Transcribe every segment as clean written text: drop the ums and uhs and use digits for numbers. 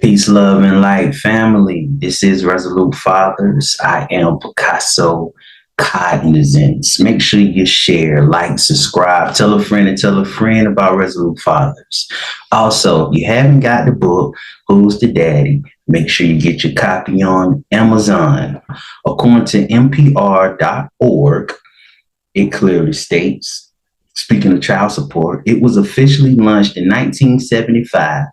Peace, love, and light, family. This is Resolute Fathers. I am Picasso Cognizance. Make sure you share, like, subscribe, tell a friend and tell a friend about Resolute Fathers. Also, if you haven't got the book, Who's the Daddy? Make sure you get your copy on Amazon. According to NPR.org, it clearly states, speaking of child support, it was officially launched in 1975,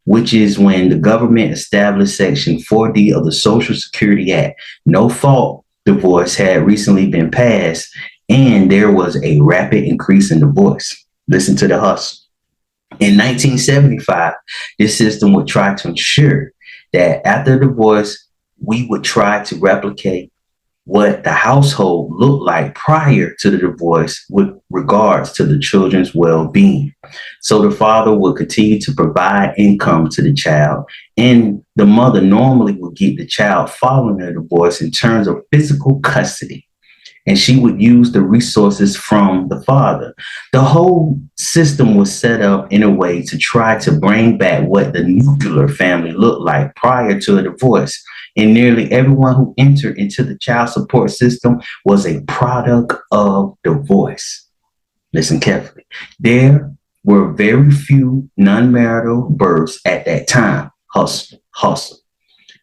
which is when the government established Section 4D of the Social Security Act. No fault divorce had recently been passed, and there was a rapid increase in divorce. Listen to the hustle. In 1975, this system would try to ensure that after divorce, we would try to replicate what the household looked like prior to the divorce with regards to the children's well-being. So the father would continue to provide income to the child, and the mother normally would get the child following the divorce in terms of physical custody, and she would use the resources from the father. The whole system was set up in a way to try to bring back what the nuclear family looked like prior to a divorce. And nearly everyone who entered into the child support system was a product of divorce. Listen carefully. There were very few non-marital births at that time. Hustle.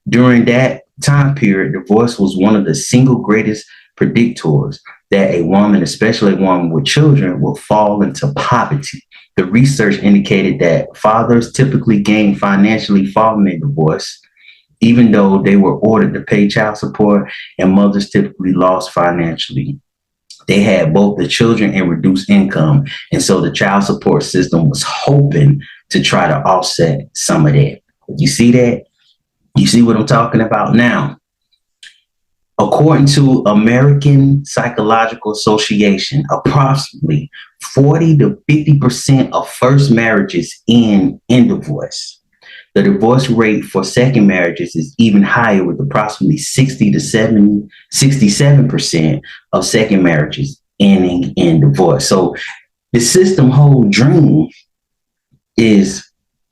During that time period, divorce was one of the single greatest predictors that a woman, especially a woman with children, will fall into poverty. The research indicated that fathers typically gained financially following a divorce, even though they were ordered to pay child support, and mothers typically lost financially. They had both the children and reduced income. And so the child support system was hoping to try to offset some of that. You see that? You see what I'm talking about now? According to American Psychological Association, approximately 40 to 50% of first marriages end in divorce. The divorce rate for second marriages is even higher, with approximately 60 to 67% of second marriages ending in divorce. So the system whole dream is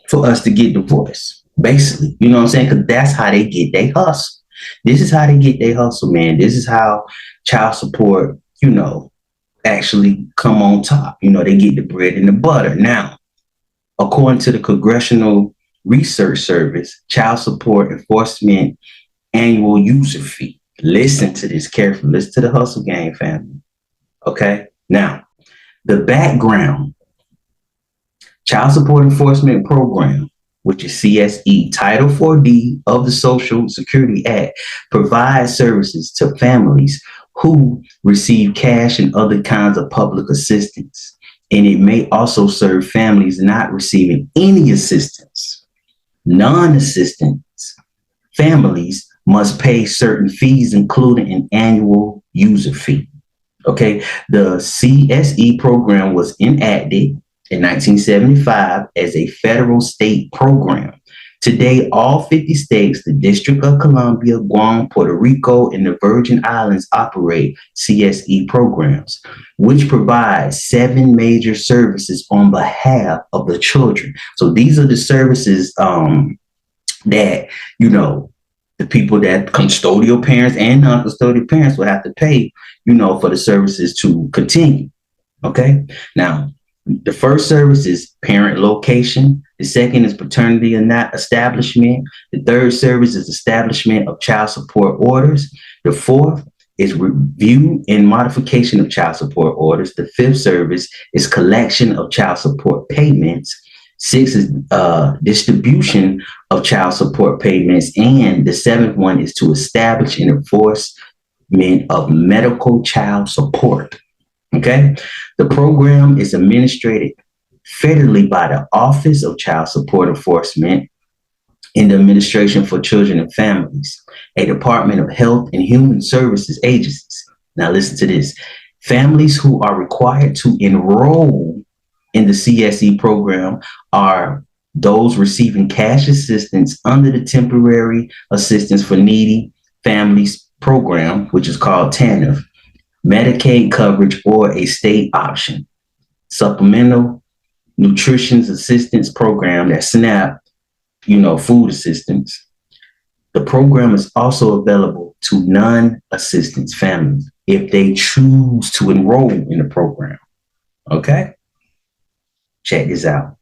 for us to get divorced, basically. You know what I'm saying? Because that's how they get their hustle. This is how they get their hustle, man. This is how child support, actually come on top. They get the bread and the butter. Now, according to the Congressional Research Service, child support enforcement annual user fee. Listen to this carefully. Listen to the hustle game, family. Okay. Now, the background child support enforcement program, which is CSE, Title 4D of the Social Security Act, provides services to families who receive cash and other kinds of public assistance. And it may also serve families not receiving any assistance. Non-assistance families must pay certain fees, including an annual user fee. Okay, the CSE program was enacted in 1975 as a federal state program. Today, all 50 states, the District of Columbia, Guam, Puerto Rico, and the Virgin Islands operate CSE programs, which provide 7 major services on behalf of the children. So these are the services that, the people that custodial parents and non-custodial parents will have to pay, for the services to continue. Okay. Now, the first service is parent location. The second is paternity establishment. The third service is establishment of child support orders. The fourth is review and modification of child support orders. The fifth service is collection of child support payments. 6 is distribution of child support payments. And the 7th one is to establish an enforcement of medical child support. Okay, the program is administered federally by the Office of Child Support Enforcement in the Administration for Children and Families, a Department of Health and Human Services agencies. Now listen to this. Families who are required to enroll in the CSE program are those receiving cash assistance under the Temporary Assistance for Needy Families program, which is called TANF, Medicaid coverage, or a state option, Supplemental Nutrition Assistance Program, that SNAP, food assistance. The program is also available to non-assistance families if they choose to enroll in the program. Okay? Check this out.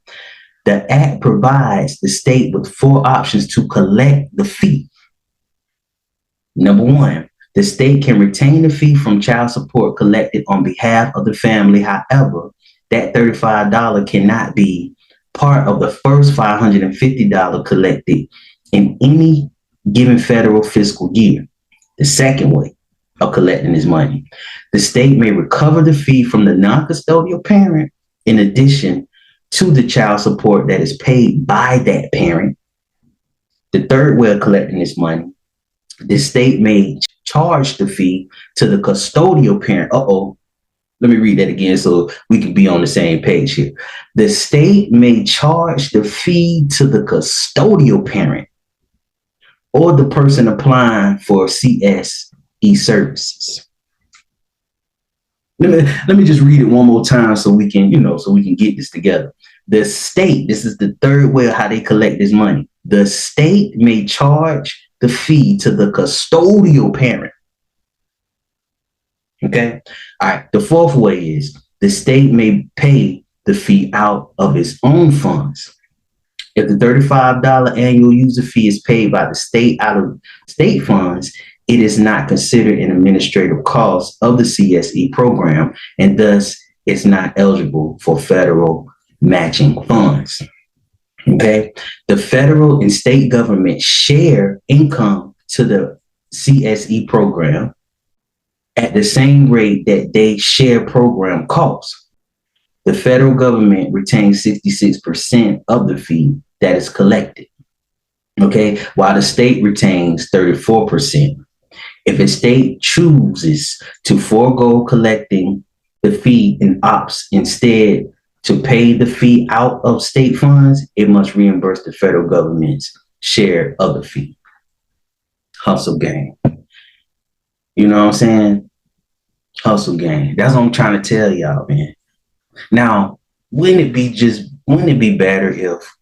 The Act provides the state with 4 options to collect the fee. Number 1, the state can retain the fee from child support collected on behalf of the family. However, that $35 cannot be part of the first $550 collected in any given federal fiscal year. The second way of collecting this money, the state may recover the fee from the non-custodial parent in addition to the child support that is paid by that parent. The third way of collecting this money, the state may charge the fee to the custodial parent. Let me read that again so we can be on the same page here. The state may charge the fee to the custodial parent or the person applying for CSE services. Let me just read it one more time so we can get this together. The state, this is the third way of how they collect this money. The state may charge the fee to the custodial parent. Okay. All right. The fourth way is the state may pay the fee out of its own funds. If the $35 annual user fee is paid by the state out of state funds, it is not considered an administrative cost of the CSE program, and thus it's not eligible for federal matching funds. Okay. The federal and state government share income to the CSE program at the same rate that they share program costs. The federal government retains 66% of the fee that is collected, okay, while the state retains 34%. If a state chooses to forego collecting the fee and opts instead to pay the fee out of state funds, it must reimburse the federal government's share of the fee. Hustle gang. You know what I'm saying? Hustle gang. That's what I'm trying to tell y'all, man. Now, wouldn't it be better if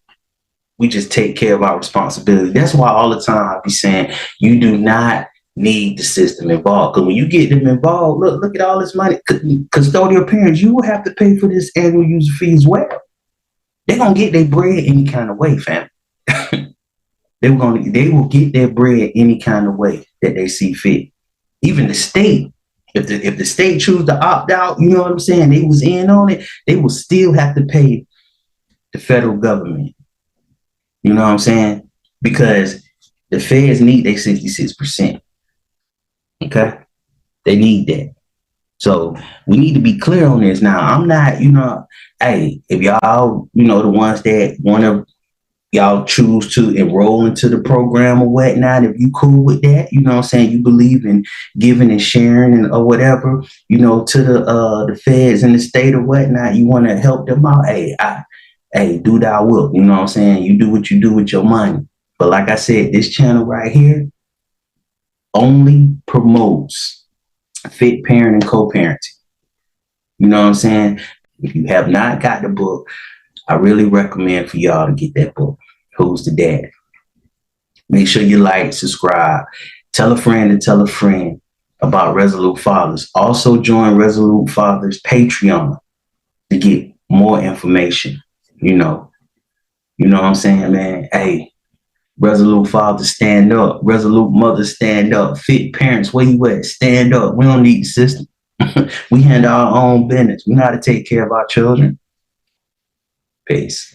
we just take care of our responsibility? That's why all the time I be saying you do not need the system involved. Because when you get them involved, look at all this money. Custodial parents, you will have to pay for this annual user fee as well. They're gonna get their bread any kind of way, fam. They will get their bread any kind of way that they see fit. Even the state, if the state choose to opt out, you know what I'm saying, they was in on it, they will still have to pay the federal government. You know what I'm saying? Because the feds need their 66%. Okay? They need that. So we need to be clear on this. Now, I'm not, hey, if y'all, the ones that want to, y'all choose to enroll into the program or whatnot, if you cool with that, you know what I'm saying, you believe in giving and sharing and or whatever, to the feds and the state or whatnot, you want to help them out, hey, do thou will, you know what I'm saying? You do what you do with your money. But like I said, this channel right here only promotes fit parent and co-parenting. You know what I'm saying? If you have not got the book, I really recommend for y'all to get that book, Who's the Dad? Make sure you like, subscribe, tell a friend and tell a friend about Resolute Fathers. Also join Resolute Fathers Patreon to get more information. You know what I'm saying, man? Hey, Resolute Fathers, stand up. Resolute Mothers, stand up. Fit parents, where you at? Stand up. We don't need the system. We handle our own business. We know how to take care of our children. Peace.